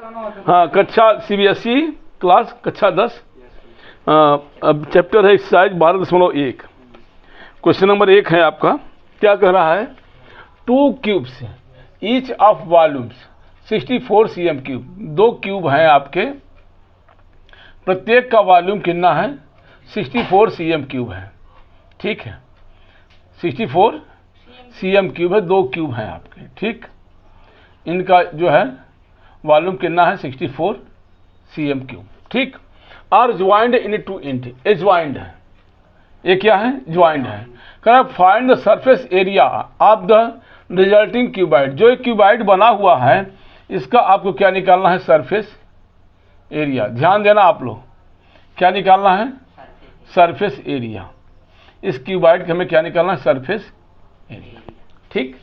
हाँ, कक्षा CBSE class कक्षा 10। अब चैप्टर है एक्सरसाइज 12.1। क्वेश्चन नंबर 1 है आपका। क्या कह रहा है? 2 cubes each of volumes 64 cm cube. 2 cube हैं आपके, प्रत्येक का वॉल्यूम कितना है? 64 cm क्यूब है। ठीक है, 64 cm क्यूब है। 2 क्यूब हैं आपके। ठीक, इनका जो है वॉल्यूम कितना है? 64 cm क्यूब। ठीक, are joined end to end. A joined है, ये क्या है? ज्वाइंड है। कह find the surface area of the resulting cuboid. जो एक क्यूबाइड बना हुआ है इसका आपको क्या निकालना है? Surface area. ध्यान देना आप लोग, क्या निकालना है? Surface area. इस क्यूबाइड का हमें क्या निकालना है? Surface area. ठीक,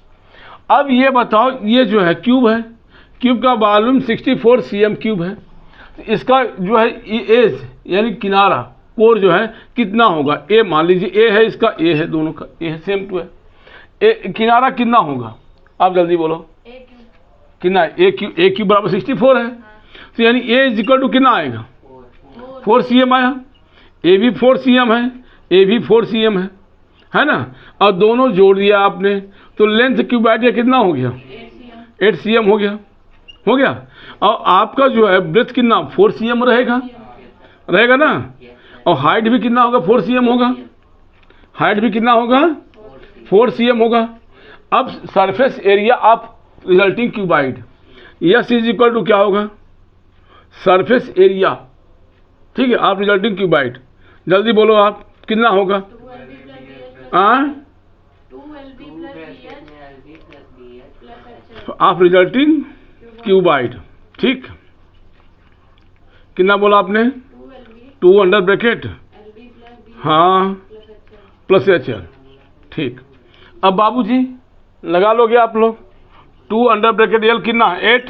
अब ये बताओ, ये जो है क्यूब है, क्यूब का वॉल्यूम 64 cm क्यूब है, तो इसका जो है एज यानी किनारा, कोर जो है कितना होगा? ए मान लीजिए ए है, इसका ए है, दोनों का ए है, सेम टू है। ए किनारा कितना होगा? आप जल्दी बोलो कितना है? ए क्यूब बराबर 64 है, तो यानी ए इज इक्वल टू कितना आएगा? 4 cm आया। ए भी 4 cm है, ए भी 4 cm है ना? और दोनों जोड़ दिया आपने, तो लेंथ क्यूबाइड का कितना हो गया? 8 cm हो गया। हो गया। और आपका जो है ब्रेथ कितना? 4 cm रहेगा ना? और हाइट भी कितना होगा? 4 cm होगा। हाइट भी कितना होगा? 4 cm होगा। अब surface area of resulting cuboid, S is equal to क्या होगा? Surface area. ठीक है, आप रिजल्टिंग क्यूबाइड, जल्दी बोलो आप, कितना होगा? आप रिजल्टिंग क्यूबाइड। ठीक, कितना बोला आपने? 2 अंडर ब्रैकेट, हाँ, प्लस HL। ठीक, अब बाबूजी लगा लोगे आप लोग। 2 अंडर ब्रैकेट L कितना? 8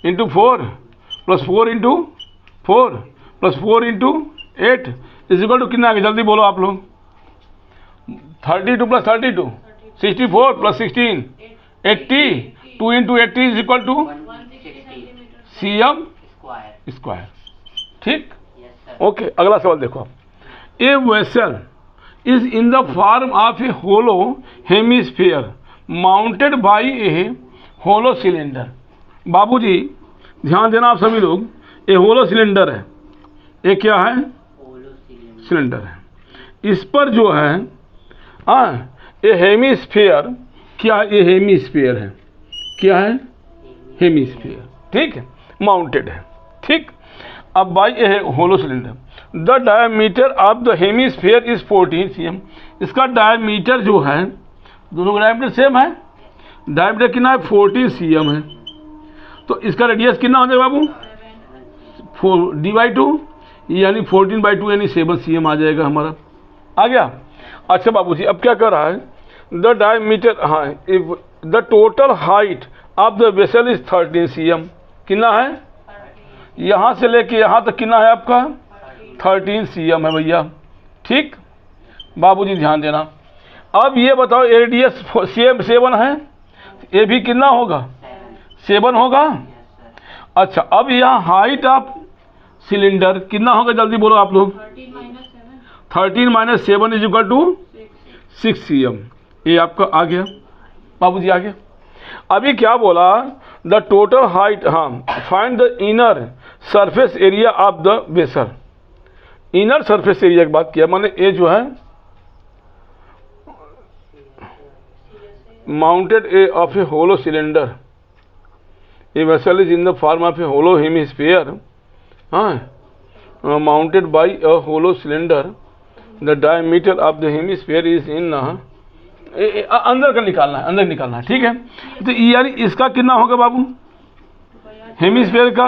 into 4 plus 4 into 4 plus 4 into 8 is equal to कितना? जल्दी बोलो आप लोग। 32 plus 32 64 plus 16 80। 2 into 80 is equal to cm square. ठीक, ओके। अगला सवाल देखो। A vessel is in the form of a hollow hemisphere mounted by a hollow cylinder. बाबूजी ध्यान देना आप सभी लोग, ये होलो सिलेंडर है। ये क्या है? सिलेंडर है। इस पर जो है ये हेमिस्फीयर, क्या ये हेमिस्फीयर है? क्या है? हेमिस्फीयर। ठीक है, माउंटेड है। ठीक, अब by a hollow cylinder the diameter of the hemisphere is 14 cm। इसका डायमीटर जो है, दोनों का डायमीटर सेम है, डायमीटर कितना है? 14 cm है। तो इसका रेडियस कितना हो जाएगा बाबू? 4d/2 यानी 14/2 यानी 7 cm आ जाएगा हमारा। आ गया? अच्छा बाबूजी, अब क्या कर रहा है? द डायमीटर, हाँ, the total height of the vessel is 13 cm। कितना है? यहाँ से लेके यहाँ तक कितना है आपका? 13 cm है भैया। ठीक, बाबूजी ध्यान देना। अब ये बताओ, रेडियस 7 है, ये भी कितना होगा? 7 होगा। अच्छा, अब यहाँ हाइट ऑफ सिलेंडर कितना होगा? जल्दी बोलो आप लोग। 13 minus 7 is equal to 6 cm। ये आपका आ गया बाबूजी, आ गया। अभी क्या बोला? द टोटल हाइट, हाँ, find the inner surface area of the vessel. Inner surface area की बात किया, माने ये जो है mounted a of a hollow cylinder, a vessel is in the form of a hollow hemisphere, हाँ, mounted by a hollow cylinder, the diameter of the hemisphere is in, अंदर का निकालना है, अंदर निकालना है। ठीक है, तो यानी इसका कितना होगा बाबू? हेमिस्फीयर का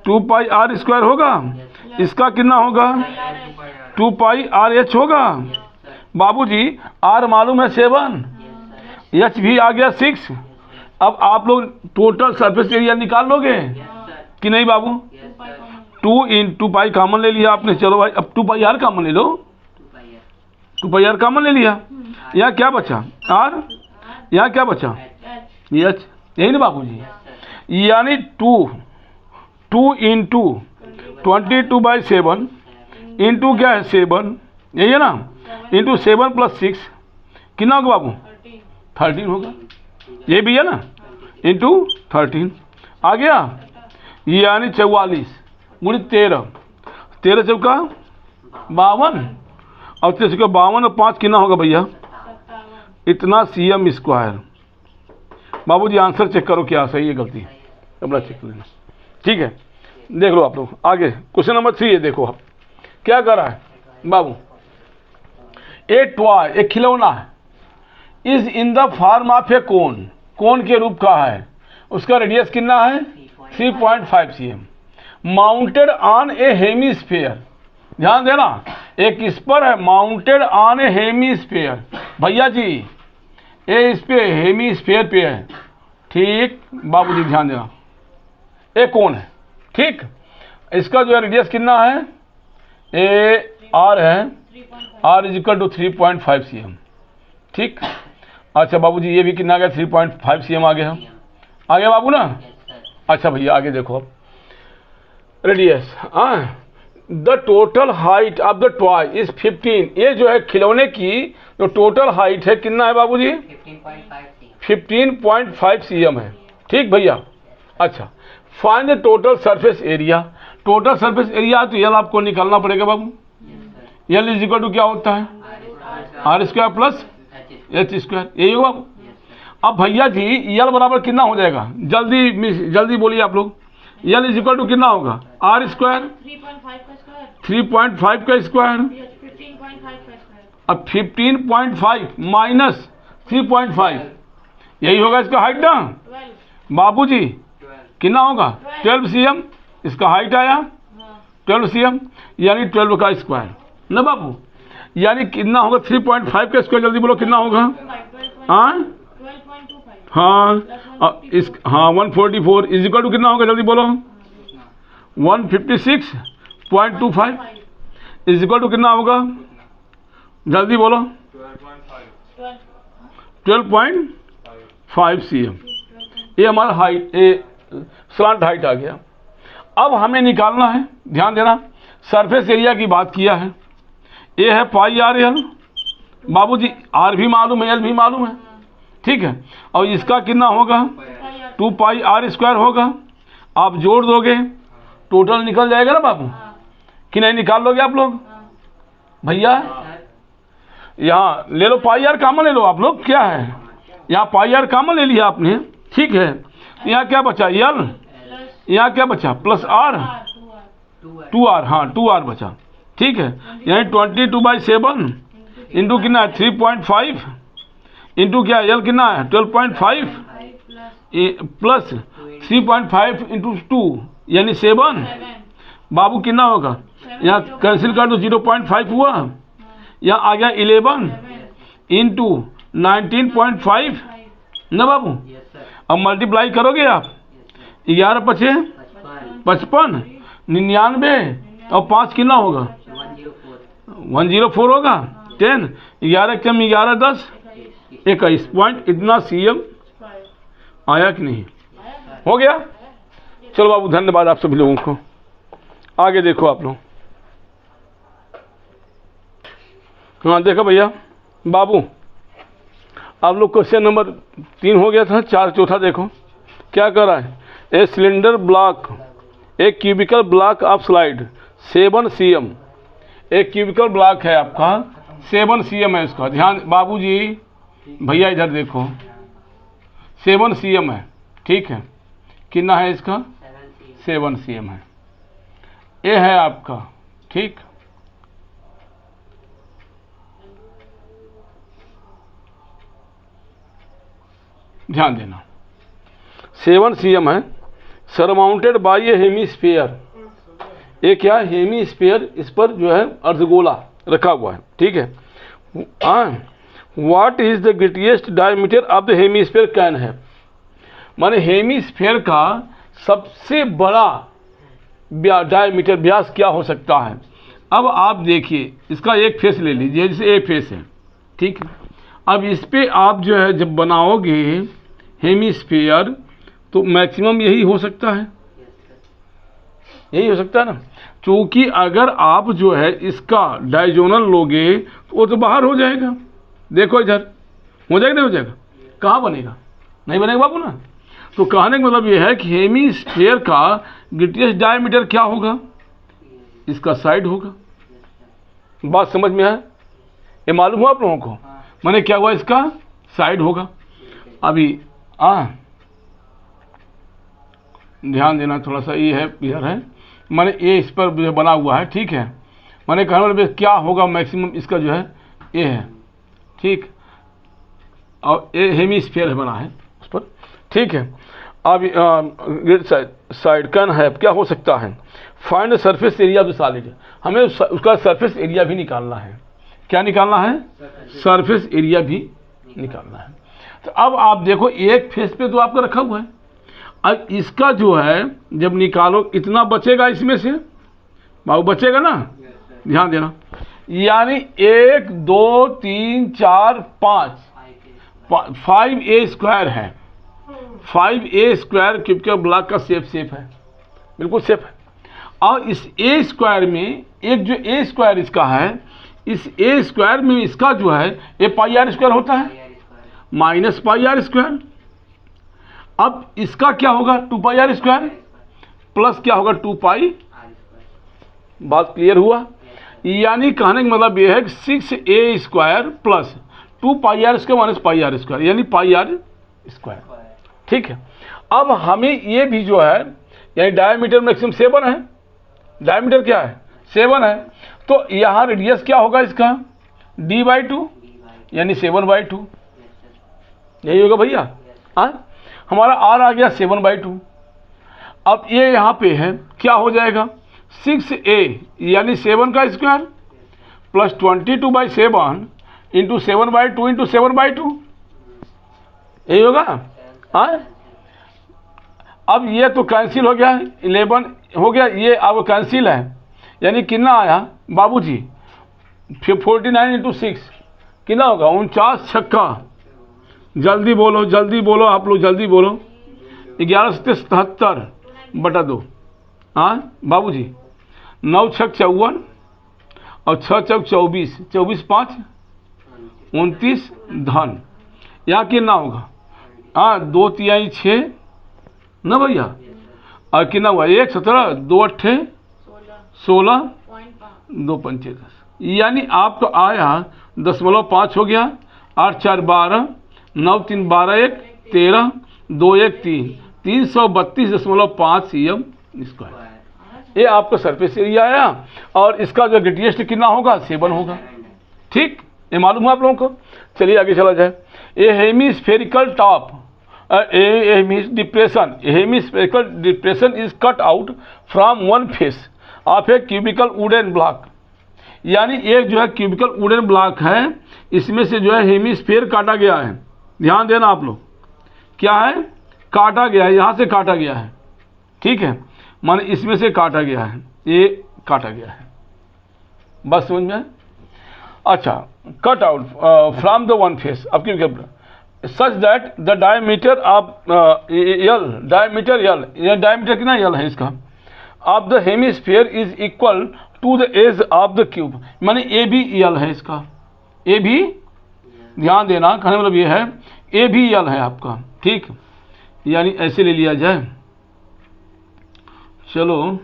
2πr² होगा। इसका कितना होगा? 2πrh होगा। बाबूजी r मालूम है 7, h भी आ गया 6। अब आप लोग टोटल सरफेस एरिया निकाल लोगे कि नहीं बाबू? 2 कॉमन ले लिया आपने। चलो भाई, अब 2πr कॉमन ले लो। 2πr कॉमन ले लिया। यहाँ क्या बचा? r। यहाँ क्या बचा? h। यही ना बाबूजी? यानी 2 2 इंटू 22/7 इंटू क्या है 7, यही है ना, इंटू 7 + 6 कितना होगा बाबू? 13 होगा, ये भी है ना, इंटू 13 आ गया, यानी 44 गुणित 13, 13 चौका 52 और 13 चौका 52 और 5 कितना होगा भैया? इतना cm²। बाबूजी आंसर चेक करो क्या सही है गलती, अपना चेक लेना, ठीक है। देख लो आप लोग आगे, क्वेश्चन नंबर 3 है। देखो आप क्या कर रहा है बाबू, ए टॉय, एक खिलौना है, is in the form of a cone, cone के रूप का है, उसका रेडियस कितना है? 3.5 cm, mounted on A hemisphere, ध्यान देना, एक इस पर है माउंटेड ऑन ए हेमीस्फीयर, भैया जी ये इस पे हेमीस्फीयर पे है, ठीक बाबूजी ध्यान देना, ए कौन है, ठीक, इसका जो है रेडियस कितना है? ए आर है, r is equal to 3.5 cm, ठीक। अच्छा बाबूजी ये भी कितना आ गया? 3.5 cm आ गया, आ गया बाबू ना। अच्छा भैया आगे देखो अब, radius, the total height of the toy is 15, ये जो है खिलौने की जो टोटल हाइट है कितना है बाबूजी? 15.5 cm है, ठीक भैया। अच्छा find the total surface area, total surface area तो यल आपको निकालना पड़ेगा बाबू, यल इज इक्वल टू क्या होता है? r² प्लस h², यही होगा। अब भैया जी यल बराबर कितना हो जाएगा? जल्दी बोलिए आप लोग, यल इज इक्वल टू कितना होगा? r², 3.5 का स्क्वायर, अब 15.5 माइनस 3.5 यही होगा इसका हाइट ना बाबूजी, कितना होगा? 12 cm, इसका हाइट आया 12 cm, यानी 12 का स्क्वायर ना बाबू, यानी कितना होगा? 3.5 का स्क्वायर, जल्दी बोलो कितना होगा? हाँ 144 इज इक्वल टू कितना होगा? जल्दी बोलो, 156.25 इज इक्वल टू कितना होगा? जल्दी बोलो, 12.5 cm, ये हमारा हाइट, ये स्लांट हाइट आ गया। अब हमें निकालना है, ध्यान देना, सरफेस एरिया की बात किया है, ये है πr/l, बाबूजी r भी मालूम है, l भी मालूम है, ठीक है, और इसका कितना होगा? 2πr² होगा, आप जोड़ दोगे टोटल निकल जाएगा ना बाबू, कि नहीं निकाल लोगे आप लोग? भैया यहाँ ले लो πr कॉमन ले लो आप लोग, क्या है यहाँ πr कॉमन ले लिया आपने, ठीक है, यहाँ क्या बचा? यल, यहाँ क्या बचा? प्लस r, 2r, हाँ 2r बचा, ठीक है, यानी 22/7 इंटू कितना है? 3.5 इंटू क्या? यल कितना है? 12.5 प्लस 3.5 इंटू 2 यानी 7, बाबू कितना होगा? यहाँ कैंसिल कर दो, 0.5 हुआ, यहाँ आ गया 11 इंटू 19.5 ना बाबू, अब मल्टीप्लाई करोगे आप, 11 पचे 55, 99 और 5 कितना होगा? 104 होगा, 10, 11 कम 11 10 21 पॉइंट, इतना cm आया कि नहीं? हो गया। चलो बाबू धन्यवाद आप सभी लोगों को। आगे देखो आप लोग, हाँ देखो भैया बाबू, आप लोग क्वेश्चन नंबर 3 हो गया था, 4 चौथा देखो क्या कर रहा है। ए सिलेंडर ब्लॉक, एक cubical block of slide 7 cm, एक क्यूबिकल ब्लॉक है आपका 7 cm है इसका, ध्यान बाबूजी भैया इधर देखो, 7 cm है, ठीक है, कितना है इसका? 7 cm है, ये है आपका, ठीक, ध्यान देना 7 cm है, सरमाउंटेड बाय ए हेमीस्फीयर, ये क्या है? हेमीस्फीयर, इस पर जो है अर्धगोला रखा हुआ है, ठीक है। What is the greatest diameter of the hemisphere can है, माने हेमीस्फीयर का सबसे बड़ा डायमीटर व्यास क्या हो सकता है? अब आप देखिए, इसका एक फेस ले लीजिए, जैसे एक फेस है, ठीक है, अब इस पे आप जो है जब बनाओगे हेमीस्फीयर तो मैक्सिमम यही हो सकता है, यही हो सकता है ना, क्योंकि अगर आप जो है इसका डायगोनल लोगे तो वो तो बाहर हो जाएगा। देखो इधर हो जाएगा, नहीं हो जाएगा, कहाँ बनेगा, नहीं बनेगा बाबू ना। तो कहने का मतलब ये है कि हेमीस्फीयर का ग्रेटेस्ट डायमीटर क्या होगा, इसका साइड होगा। बात समझ में है, ये मालूम हुआ आप लोगों को, माने क्या हुआ, इसका साइड होगा। अभी ध्यान देना थोड़ा सा, ये है इधर है, माने ये इस पर जो बना हुआ है, ठीक है, माने कहने मतलब क्या होगा मैक्सिमम इसका जो है ये है, ठीक, और ये हेमीस्फीयर बना है उस पर, ठीक है। अब ग्रेट साइड कन है, क्या हो सकता है, find surface area of the solid, हमें उसका सरफेस एरिया भी निकालना है। क्या निकालना है, सरफेस एरिया भी निकालना है। तो अब आप देखो एक फेस पे तो आपका रखा हुआ है, अब इसका जो है जब निकालो इतना बचेगा इसमें से, बाबू बचेगा ना, ध्यान देना, यानी 1 2 3 4 5 ए स्क्वायर है, 5 स्क्वायर क्यूबिकल ब्लॉक का शेप है, बिल्कुल शेप है। और इस ए स्क्वायर में एक जो ए स्क्वायर इसका है, इस ए स्क्वायर में इसका जो है ये पाई आर स्क्वायर होता है, माइनस पाई आर स्क्वायर। अब इसका क्या होगा 2 पाई आर स्क्वायर प्लस क्या होगा 2 पाई। बात क्लियर हुआ, यानी कहने का मतलब ये है कि 6a square plus 2 pi r square minus pi r square, यानी पाई आर स्क्वायर, ठीक है। अब हमें ये भी जो है यानी डायमीटर मैक्सिमम 7 है, डायमीटर क्या है 7 है, तो यहाँ रेडियस क्या होगा इसका d/2 यानी 7/2, यही होगा भैया। हमारा r आ गया 7/2। अब ये यहाँ पे है क्या हो जाएगा 6a यानी 7 का स्क्वायर प्लस 22/7 इंटू 7/2 इंटू 7/2, यही होगा। अब ये तो कैंसिल हो गया, 11 हो गया, ये अब कैंसिल है, यानी कितना आया बाबूजी 49 इंटू 6 कितना होगा 49 छक्का, जल्दी बोलो आप लोग जल्दी बोलो, 1177/2। बाबूजी 9 छक 54 और 6 चौक 24, 24 5 29 धन, यहाँ कितना होगा 2 तिहाई 6 ना भैया, और कितना हुआ 1 17 2 8 16 2 5 10, यानी आपको आया 0.5 हो गया, 8 4 12 9 3 12 1 13 2 1 3 332.5 cm स्क्वायर, ये आपका सरफेस एरिया आया। और इसका जो ग्रेटेस्ट कितना होगा 7 होगा, ठीक, ये मालूम है आप लोगों को। चलिए आगे चला जाए। A hemispherical top hemispherical depression is cut out from one face of a cubical wooden block, यानी एक जो है क्यूबिकल वुडन ब्लॉक है, इसमें से जो है हेमीस्फेयर काटा गया है। ध्यान देना आप लोग, क्या है काटा गया है, यहाँ से काटा गया है, ठीक है, माने इसमें से काटा गया है, ये काटा गया है, बस समझ में। अच्छा, cut out from the one face of cubicle such that the diameter of diameter कितना L है इसका of the hemisphere is equal to the edge of the cube, माने ए भी L है इसका, ए भी ध्यान देना, कहने मतलब ये है ए भी L है आपका, ठीक, यानी ऐसे ले लिया जाए, चलो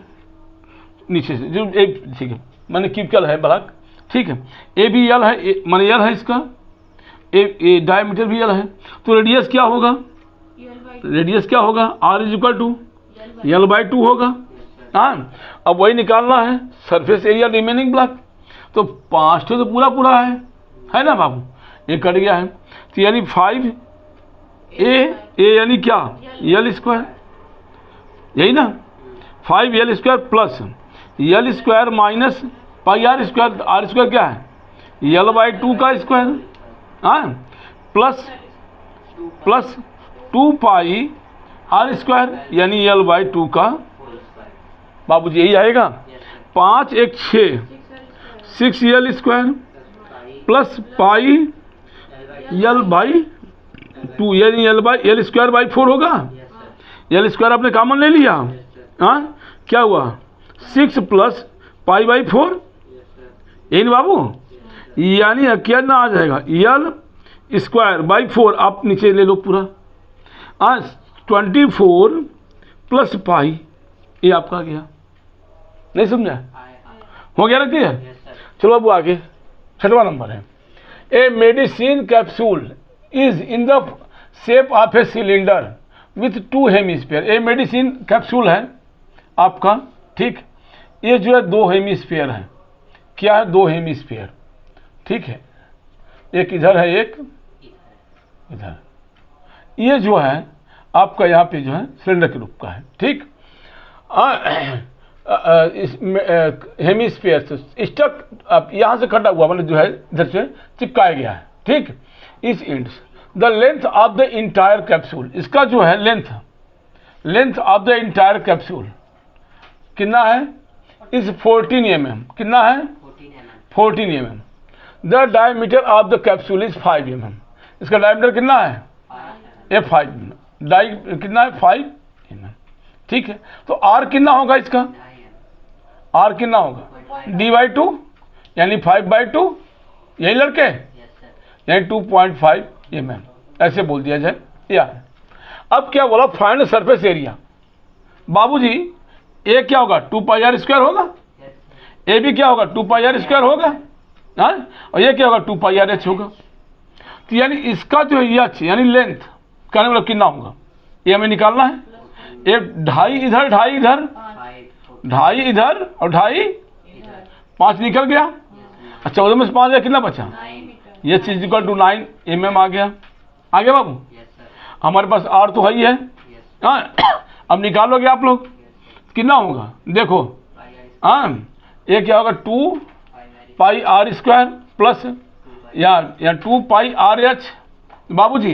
नीचे से जो एक, ठीक है, माने क्यूबिकल है ब्लॉक, ठीक है, ए भी L है, माने L है इसका, ए डायमीटर भी L है, तो रेडियस क्या होगा, रेडियस क्या होगा R = L/2 होगा। अब वही निकालना है सरफेस एरिया रिमेनिंग ब्लॉक, तो 5 तो पूरा है ना बाबू, ये कट गया है, तो यानी 5a यानी क्या L², यही ना 5L² plus L² minus pi R², R² क्या है L/2 का स्क्वायर, प्लस 2 पाई R² यानी L/2 का, बाबूजी यही आएगा। 5 1 6 6L² प्लस पाई L/2 यानी L² 4 होगा, L² आपने कॉमन ले लिया, क्या हुआ 6 प्लस पाई बाई 4, यही ना बाबू, यानी क्या ना आ जाएगा यल स्क्वायर बाई 4, आप नीचे ले लो पूरा, 24 प्लस पाई, ये आपका गया, नहीं समझा, हो गया ना क्लियर। चलो बाबू आगे 6वां नंबर है, a medicine capsule is in the shape of a cylinder with 2 hemisphere. A medicine capsule है आपका, ठीक, ये जो है 2 हेमिस्फीयर है, क्या है 2 हेमिस्फीयर, ठीक है, एक इधर है एक इधर, ये जो है आपका यहाँ पे जो है सिलेंडर के रूप का है, ठीक। हेमिस्फीयर से स्टक यहाँ से कटा हुआ, मतलब जो है इधर से चिपकाया गया है, ठीक। इस ends the length of the entire capsule, इसका जो है length of the entire capsule कितना है, इस 14 mm, कितना है 14 mm। The diameter of the capsule is 5 mm, इसका डायमीटर कितना है ये 5 mm, डाई कितना है 5 mm, ठीक है। तो आर कितना होगा इसका, आर कितना होगा d/2 यानी 5/2, यही लड़के, यानी 2.5 mm, ऐसे बोल दिया जाए यार। अब क्या बोला, फाइंड सरफेस एरिया। बाबूजी ए क्या होगा 2πr² होगा, ए भी क्या होगा 2πr² होगा, हाँ, और ये क्या होगा 2πrh होगा। तो यानी इसका जो है एच यानी लेंथ कहने मतलब कितना होगा, ये हमें निकालना है। एक 2.5 इधर 2.5 इधर 2.5 इधर और 2.5 5 निकल गया, 14 में से 5 कितना बचा, ये चीज इक्वल टू 9 mm आ गया। आगे बाबू हमारे पास आर तो है ही है, हाँ, अब निकालोगे आप लोग कितना होगा, देखो, हाँ, ये क्या होगा 2πr² प्लस या 2πrh बाबूजी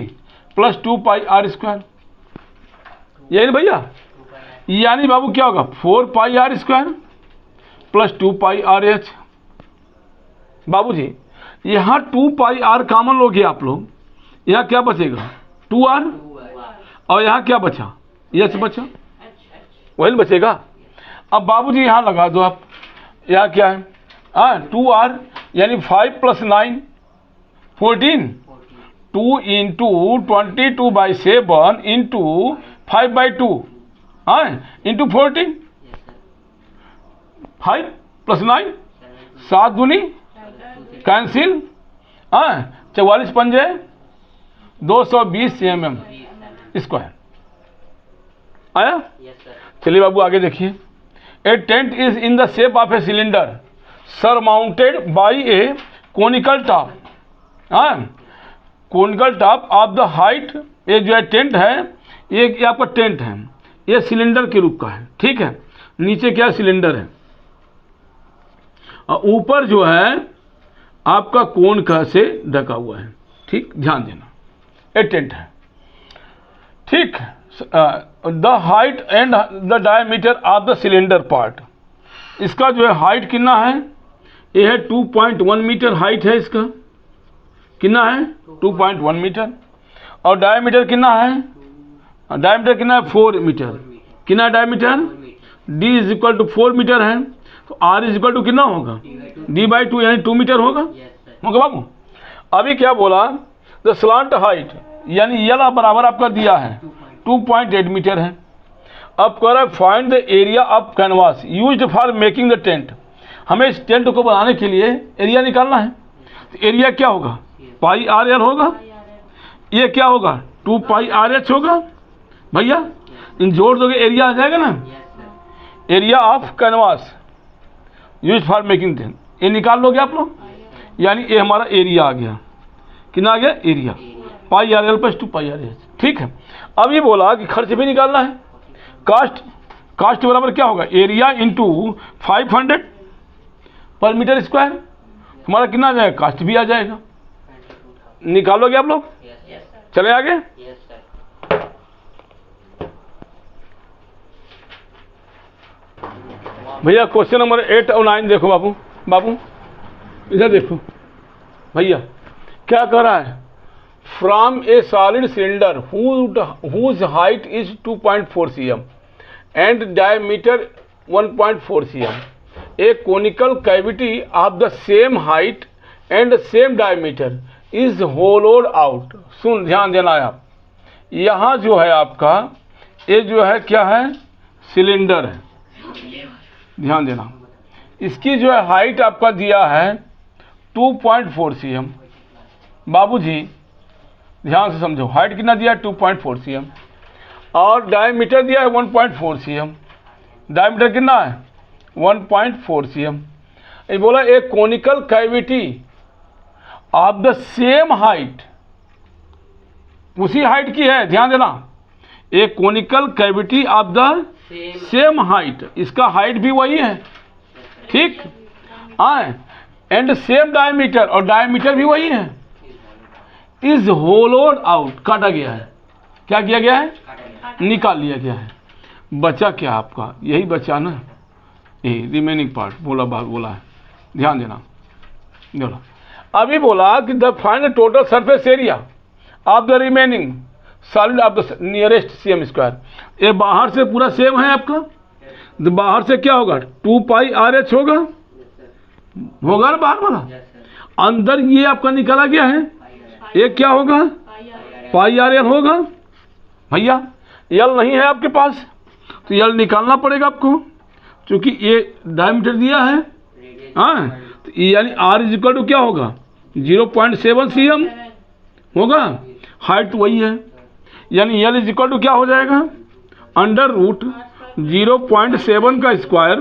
प्लस 2πr², यही ना भैया, यानी बाबू क्या होगा 4πr² प्लस 2πrh। बाबूजी यहाँ 2πr कॉमन लोगे आप लोग, यहाँ क्या बचेगा 2r, और यहाँ क्या बचा एच बचा, वही बचेगा। अब बाबूजी यहाँ लगा दो आप, यहाँ क्या है 2r यानी 5 + 9 14, 2 इंटू 22/7 इंटू 5/2 इंटू 14, 5 + 9 7 दूनी कैंसिल, 44 पंजे 220 mm स्क्वायर आया। चलिए बाबू आगे देखिए, a tent is in the shape of a cylinder surmounted by a conical top, conical top of the height, ये जो है टेंट है, ये आपका टेंट है, ये सिलेंडर के रूप का है, ठीक है। नीचे क्या सिलेंडर है और ऊपर जो है आपका कोन का से ढका हुआ है, ठीक, ध्यान देना, ये टेंट है, ठीक। The height and the diameter of the cylinder part, इसका जो है हाइट कितना है, ये है 2.1 मीटर हाइट है, इसका कितना है 2.1 मीटर, और डायमीटर कितना है, डायमीटर कितना है 4 मीटर, कितना डायमीटर d = 4 मीटर है, तो r = कितना होगा d/2 यानी 2 मीटर होगा, होगा बाबू। अभी क्या बोला, द स्लांट हाइट यानी यल बराबर आपका दिया है 2.8 मीटर है। अब कह रहा है find the area of canvas used for making the tent, हमें इस टेंट को बनाने के लिए एरिया निकालना है। तो एरिया क्या होगा πr होगा, ये क्या होगा 2πrh होगा भैया, इन जोड़ दोगे एरिया आ जाएगा ना, area of canvas use for making tent, ये निकाल लोगे आप लोग, यानी ये हमारा एरिया आ गया, कितना आ गया एरिया πr + 2πrh, ठीक है। अब ये बोला कि खर्च भी निकालना है, कास्ट बराबर क्या होगा एरिया इंटू 500 पर मीटर स्क्वायर, हमारा कितना आ जाएगा कास्ट भी आ जाएगा, निकालोगे आप लोग। चले आगे, भैया क्वेश्चन नंबर 8 और 9 देखो बाबू इधर देखो भैया, क्या कह रहा है, from A solid cylinder whose height is 2.4 cm and diameter 1.4 cm. A conical cavity of the same height and same diameter is hollowed out. सुन, ध्यान देना है आप, यहाँ जो है आपका ये जो है क्या है, सिलेंडर है, ध्यान देना। इसकी जो है हाइट आपका दिया है 2.4 cm। बाबूजी ध्यान से समझो, हाइट कितना दिया है 2.4 cm और डायमीटर दिया है 1.4 cm। डायमीटर कितना है 1.4 cm। ये बोला एक conical cavity of the same height, उसी हाइट की है, ध्यान देना, एक conical cavity of the same height, इसका हाइट भी वही है, ठीक, एंड सेम डायमीटर, और डायमीटर भी वही है, इज होलोड आउट, काटा गया है, क्या किया गया है, निकाल लिया गया है। बचा क्या आपका, यही बचा ना, यही रिमेनिंग पार्ट बोला, भाग बोला है, ध्यान देना। बोला अभी बोला कि the find total surface area of the remaining solid of the nearest CM square. ये बाहर से पूरा सेम है आपका, तो बाहर से क्या होगा 2 पाई RH होगा, होगा ना बाहर वाला, अंदर ये आपका निकाला गया है, ये क्या होगा पाई RL होगा। भैया यल नहीं है आपके पास, तो यल निकालना पड़ेगा आपको, क्योंकि ये डायमीटर दिया है, हाँ, तो यानी R इक्वल टू क्या होगा 0.7 cm होगा, हाइट वही है, यानी यल इक्वल टू क्या हो जाएगा अंडर रूट 0.7 का स्क्वायर,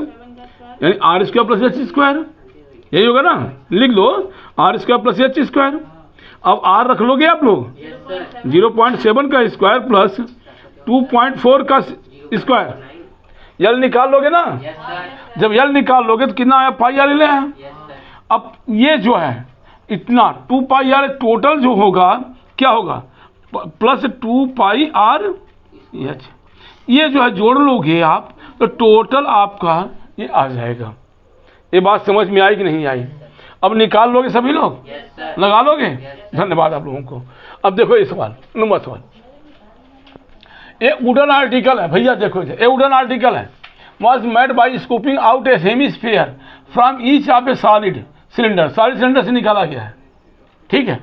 यानी R square plus H square, यही होगा ना, लिख लो R square plus H square. अब R रख लोगे आप लोग, 0.7 का स्क्वायर प्लस 2.4 का स्क्वायर, यल निकाल लोगे ना, जब यल निकाल लोगे तो कितना आया पाई RL है। अब ये जो है इतना 2 पाई RL टोटल जो होगा क्या होगा प्लस 2 पाई RH, ये जो है जोड़ लोगे आप तो टोटल आपका ये आ जाएगा। ये बात समझ में आई कि नहीं आई? अब निकाल लोगे सभी लोग, लगा लोगे, धन्यवाद आप लोगों को। अब देखो ये सवाल नंबर सवाल, ये वुडन आर्टिकल है भैया, देखो ये वुडन आर्टिकल है, was made by scooping out a hemisphere from each of a solid cylinder, solid cylinder से निकाला गया है, ठीक है,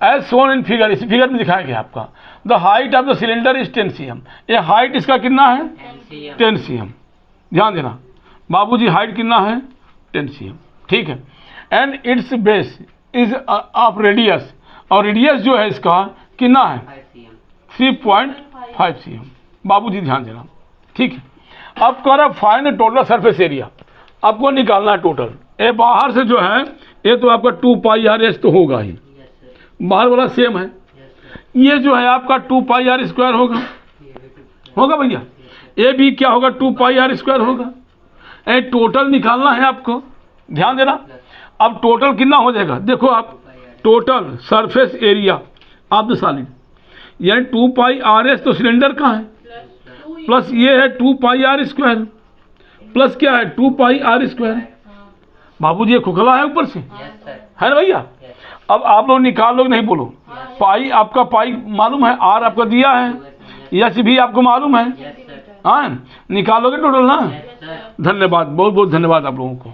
एज शोन इन फिगर, इस फिगर में दिखाया गया आपका। The height of the cylinder is 10 cm, ये हाइट इसका कितना है 10 cm, ध्यान देना बाबूजी, हाइट कितना है 10 cm, ठीक है, and it's base is of radius, और रेडियस जो है इसका कितना है 3.5 cm, बाबूजी ध्यान देना, ठीक है। अब कह रहा फाइंड टोटल सरफेस एरिया, आपको निकालना है टोटल। ये बाहर से जो है ये तो आपका 2 पाई RH तो होगा ही, बाहर वाला सेम है, ये जो है आपका 2 पाई R स्क्वायर होगा, होगा भैया, ये भी क्या होगा 2 पाई R स्क्वायर होगा। ये टोटल निकालना है आपको, ध्यान देना। अब टोटल कितना हो जाएगा, देखो आप, total surface area of the solid, यानी 2 पाई RH तो सिलेंडर का है, प्लस ये है 2 पाई R स्क्वायर, प्लस क्या है 2 पाई R स्क्वायर। बाबूजी ये खोखला है ऊपर से, है ना भैया। अब आप लोग निकाल लोग, नहीं बोलो, पाई आपका पाई मालूम है, R आपका दिया है, H भी आपको मालूम है, हाँ, निकालोगे टोटल ना। धन्यवाद, बहुत बहुत धन्यवाद आप लोगों को।